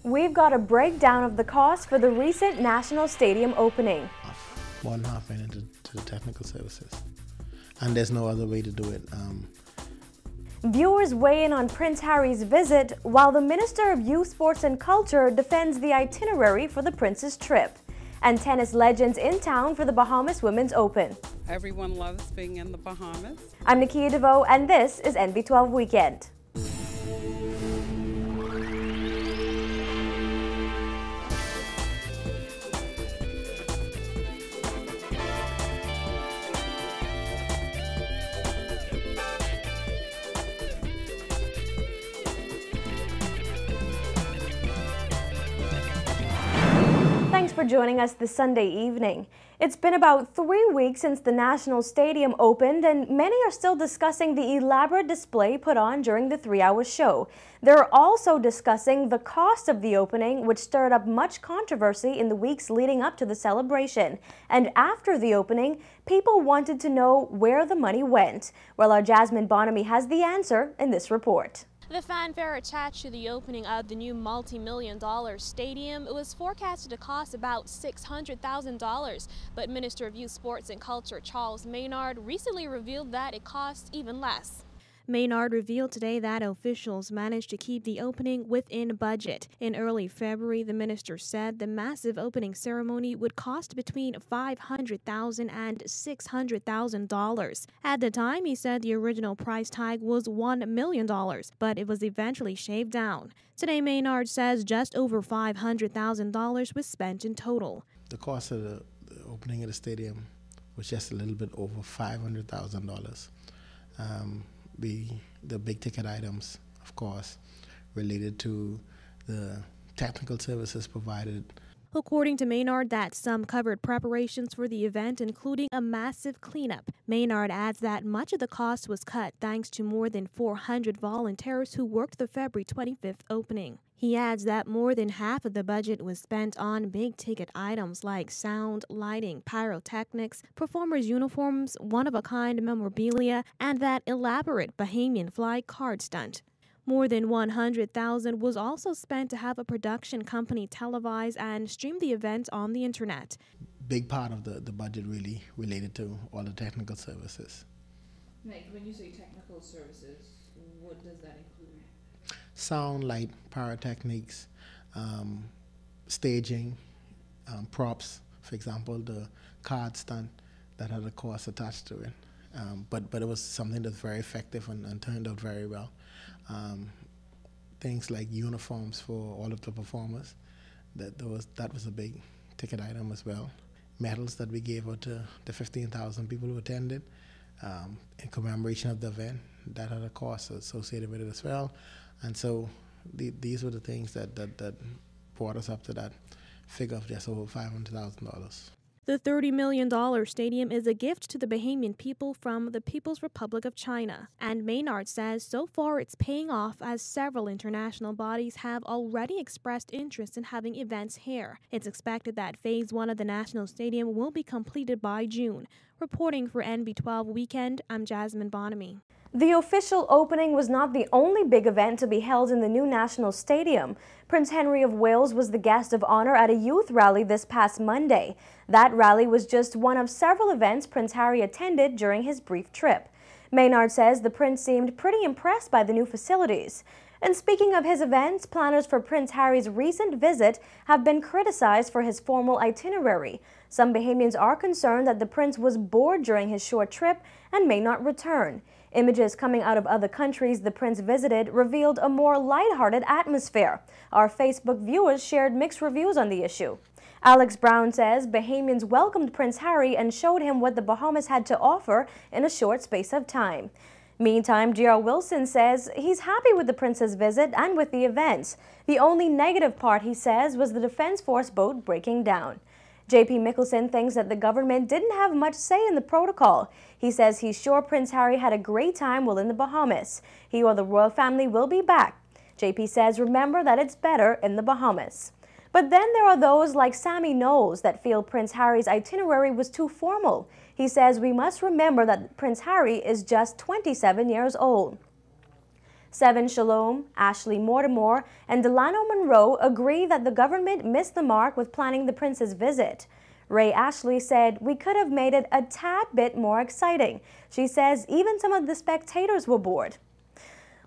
We've got a breakdown of the cost for the recent National Stadium opening. $1.5 million to the technical services, and there's no other way to do it. Viewers weigh in on Prince Harry's visit, while the Minister of Youth, Sports and Culture defends the itinerary for the Prince's trip. And tennis legends in town for the Bahamas Women's Open. Everyone loves being in the Bahamas. I'm Nakia DeVoe, and this is NB12 Weekend. Thanks for joining us this Sunday evening. It's been about 3 weeks since the National Stadium opened, and many are still discussing the elaborate display put on during the 3-hour show. They're also discussing the cost of the opening, which stirred up much controversy in the weeks leading up to the celebration. And after the opening, people wanted to know where the money went. Well, our Jasmine Bonamy has the answer in this report. The fanfare attached to the opening of the new multi-million-dollar stadium was forecasted to cost about $600,000, but Minister of Youth, Sports and Culture Charles Maynard recently revealed that it costs even less. Maynard revealed today that officials managed to keep the opening within budget. In early February, the minister said the massive opening ceremony would cost between $500,000 and $600,000. At the time, he said the original price tag was $1 million, but it was eventually shaved down. Today, Maynard says just over $500,000 was spent in total. The cost of the opening of the stadium was just a little bit over $500,000. The big ticket items, of course, related to the technical services provided. According to Maynard, that some covered preparations for the event, including a massive cleanup. Maynard adds that much of the cost was cut thanks to more than 400 volunteers who worked the February 25th opening. He adds that more than half of the budget was spent on big-ticket items like sound, lighting, pyrotechnics, performers' uniforms, one-of-a-kind memorabilia, and that elaborate Bahamian flag card stunt. More than $100,000 was also spent to have a production company televise and stream the event on the internet. Big part of the budget really related to all the technical services. Like, when you say technical services, what does that include? Sound, light, pyrotechnics, staging, props. For example, the card stunt that had a cost attached to it. But it was something that's very effective and turned out very well. Things like uniforms for all of the performers, that was a big ticket item as well. Medals that we gave out to the 15,000 people who attended in commemoration of the event, that had a cost associated with it as well. And so these were the things that brought us up to that figure of just over $500,000. The $30 million stadium is a gift to the Bahamian people from the People's Republic of China. And Maynard says so far it's paying off, as several international bodies have already expressed interest in having events here. It's expected that Phase 1 of the National Stadium will be completed by June. Reporting for NB12 Weekend, I'm Jasmine Bonamy. The official opening was not the only big event to be held in the new National Stadium. Prince Henry of Wales was the guest of honor at a youth rally this past Monday. That rally was just one of several events Prince Harry attended during his brief trip. Maynard says the prince seemed pretty impressed by the new facilities. And speaking of his events, planners for Prince Harry's recent visit have been criticized for his formal itinerary. Some Bahamians are concerned that the prince was bored during his short trip and may not return. Images coming out of other countries the prince visited revealed a more lighthearted atmosphere. Our Facebook viewers shared mixed reviews on the issue. Alex Brown says Bahamians welcomed Prince Harry and showed him what the Bahamas had to offer in a short space of time. Meantime, J.R. Wilson says he's happy with the prince's visit and with the events. The only negative part, he says, was the Defense Force boat breaking down. J.P. Mickelson thinks that the government didn't have much say in the protocol. He says he's sure Prince Harry had a great time while in the Bahamas. He or the royal family will be back. J.P. says remember that it's better in the Bahamas. But then there are those like Sammy Knowles that feel Prince Harry's itinerary was too formal. He says we must remember that Prince Harry is just 27 years old. Seven Shalom, Ashley Mortimer, and Delano Monroe agree that the government missed the mark with planning the prince's visit. Ray Ashley said, "We could have made it a tad bit more exciting." She says even some of the spectators were bored.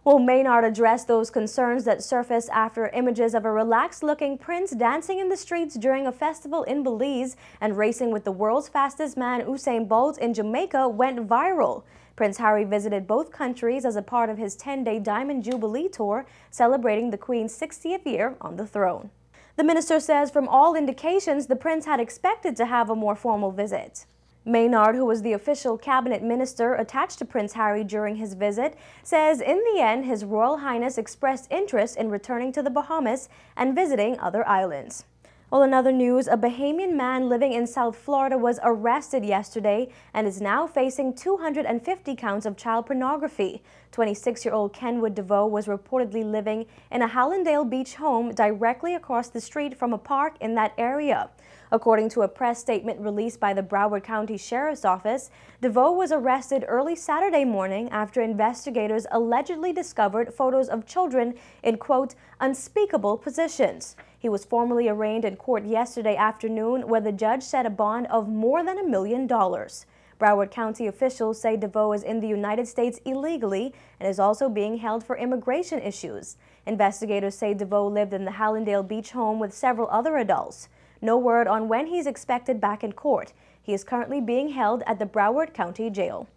Well, Maynard addressed those concerns that surfaced after images of a relaxed-looking prince dancing in the streets during a festival in Belize and racing with the world's fastest man Usain Bolt in Jamaica went viral. Prince Harry visited both countries as a part of his 10-day Diamond Jubilee tour, celebrating the Queen's 60th year on the throne. The minister says from all indications the prince had expected to have a more formal visit. Maynard, who was the official cabinet minister attached to Prince Harry during his visit, says in the end His Royal Highness expressed interest in returning to the Bahamas and visiting other islands. Well, in other news, a Bahamian man living in South Florida was arrested yesterday and is now facing 250 counts of child pornography. 26-year-old Kenwood DeVoe was reportedly living in a Hallandale Beach home directly across the street from a park in that area. According to a press statement released by the Broward County Sheriff's Office, DeVoe was arrested early Saturday morning after investigators allegedly discovered photos of children in, quote, unspeakable positions. He was formally arraigned in court yesterday afternoon, where the judge set a bond of more than $1 million. Broward County officials say DeVoe is in the United States illegally and is also being held for immigration issues. Investigators say DeVoe lived in the Hallandale Beach home with several other adults. No word on when he's expected back in court. He is currently being held at the Broward County Jail.